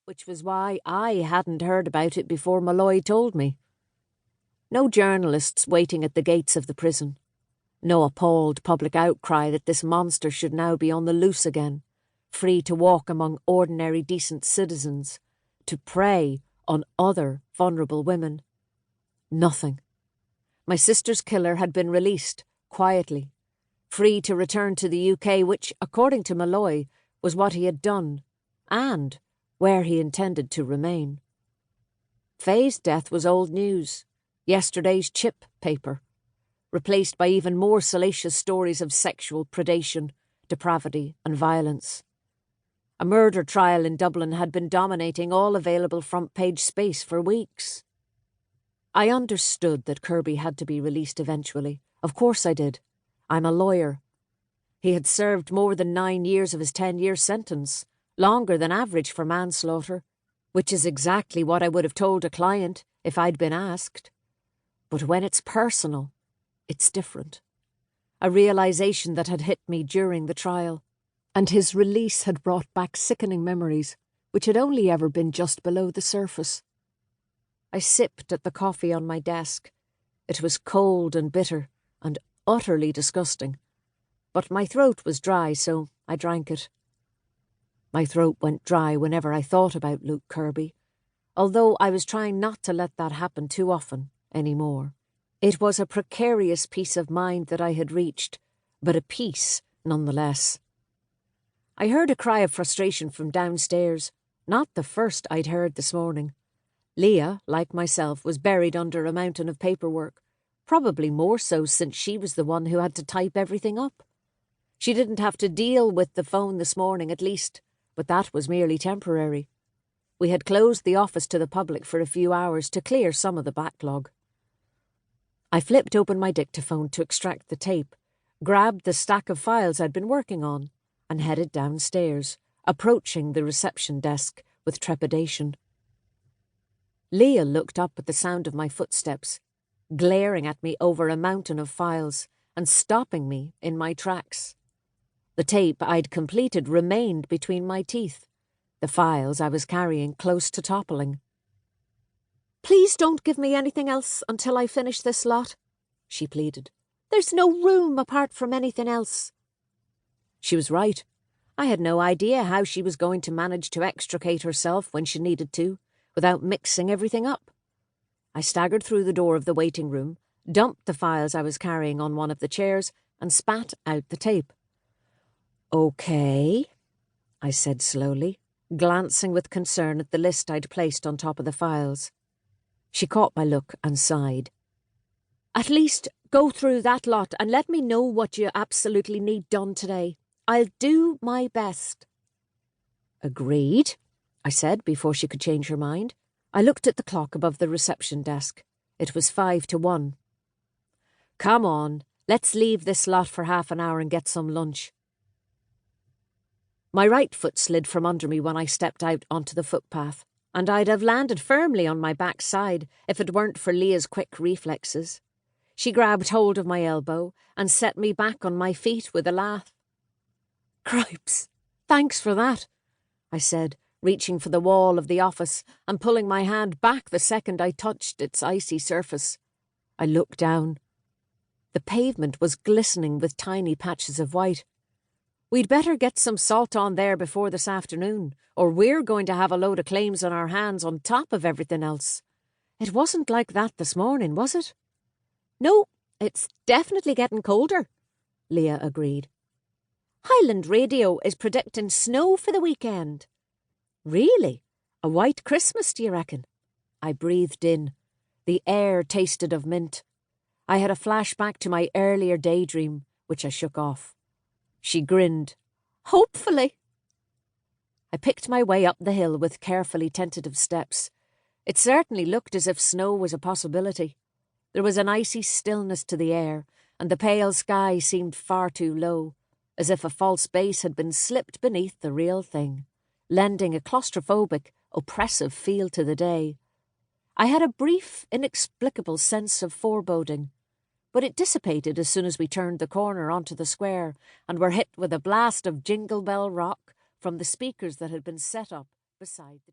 which was why I hadn't heard about it before Molloy told me. No journalists waiting at the gates of the prison. No appalled public outcry that this monster should now be on the loose again, free to walk among ordinary decent citizens, to prey on other vulnerable women. Nothing. My sister's killer had been released, quietly, free to return to the UK, which, according to Molloy, was what he had done, and where he intended to remain. Faye's death was old news, yesterday's chip paper, replaced by even more salacious stories of sexual predation, depravity and violence. A murder trial in Dublin had been dominating all available front-page space for weeks. I understood that Kirby had to be released eventually. Of course I did. I'm a lawyer. He had served more than 9 years of his 10-year sentence, longer than average for manslaughter, which is exactly what I would have told a client if I'd been asked. But when it's personal, it's different. A realisation that had hit me during the trial, and his release had brought back sickening memories, which had only ever been just below the surface. I sipped at the coffee on my desk. It was cold and bitter, and utterly disgusting. But my throat was dry, so I drank it. My throat went dry whenever I thought about Luke Kirby, although I was trying not to let that happen too often anymore. It was a precarious peace of mind that I had reached, but a peace nonetheless. I heard a cry of frustration from downstairs, not the first I'd heard this morning. Leah, like myself, was buried under a mountain of paperwork, probably more so since she was the one who had to type everything up. She didn't have to deal with the phone this morning, at least, but that was merely temporary. We had closed the office to the public for a few hours to clear some of the backlog. I flipped open my dictaphone to extract the tape, grabbed the stack of files I'd been working on, and headed downstairs, approaching the reception desk with trepidation. Leah looked up at the sound of my footsteps, glaring at me over a mountain of files and stopping me in my tracks. The tape I'd completed remained between my teeth, the files I was carrying close to toppling. "Please don't give me anything else until I finish this lot," she pleaded. "There's no room apart from anything else." She was right. I had no idea how she was going to manage to extricate herself when she needed to, without mixing everything up. I staggered through the door of the waiting room, dumped the files I was carrying on one of the chairs, and spat out the tape. "Okay," I said slowly, glancing with concern at the list I'd placed on top of the files. She caught my look and sighed. "At least go through that lot and let me know what you absolutely need done today. I'll do my best." "Agreed," I said before she could change her mind. I looked at the clock above the reception desk. It was 5-1. "Come on, let's leave this lot for half an hour and get some lunch." My right foot slid from under me when I stepped out onto the footpath, and I'd have landed firmly on my backside if it weren't for Leah's quick reflexes. She grabbed hold of my elbow and set me back on my feet with a laugh. "Cripes, thanks for that," I said, reaching for the wall of the office and pulling my hand back the second I touched its icy surface. I looked down. The pavement was glistening with tiny patches of white. "We'd better get some salt on there before this afternoon, or we're going to have a load of claims on our hands on top of everything else. It wasn't like that this morning, was it?" "No, it's definitely getting colder," Leah agreed. "Highland Radio is predicting snow for the weekend." "Really? A white Christmas, do you reckon?" I breathed in. The air tasted of mint. I had a flashback to my earlier daydream, which I shook off. She grinned. "Hopefully." I picked my way up the hill with carefully tentative steps. It certainly looked as if snow was a possibility. There was an icy stillness to the air, and the pale sky seemed far too low, as if a false base had been slipped beneath the real thing, lending a claustrophobic, oppressive feel to the day. I had a brief, inexplicable sense of foreboding, but it dissipated as soon as we turned the corner onto the square and were hit with a blast of Jingle Bell Rock from the speakers that had been set up beside the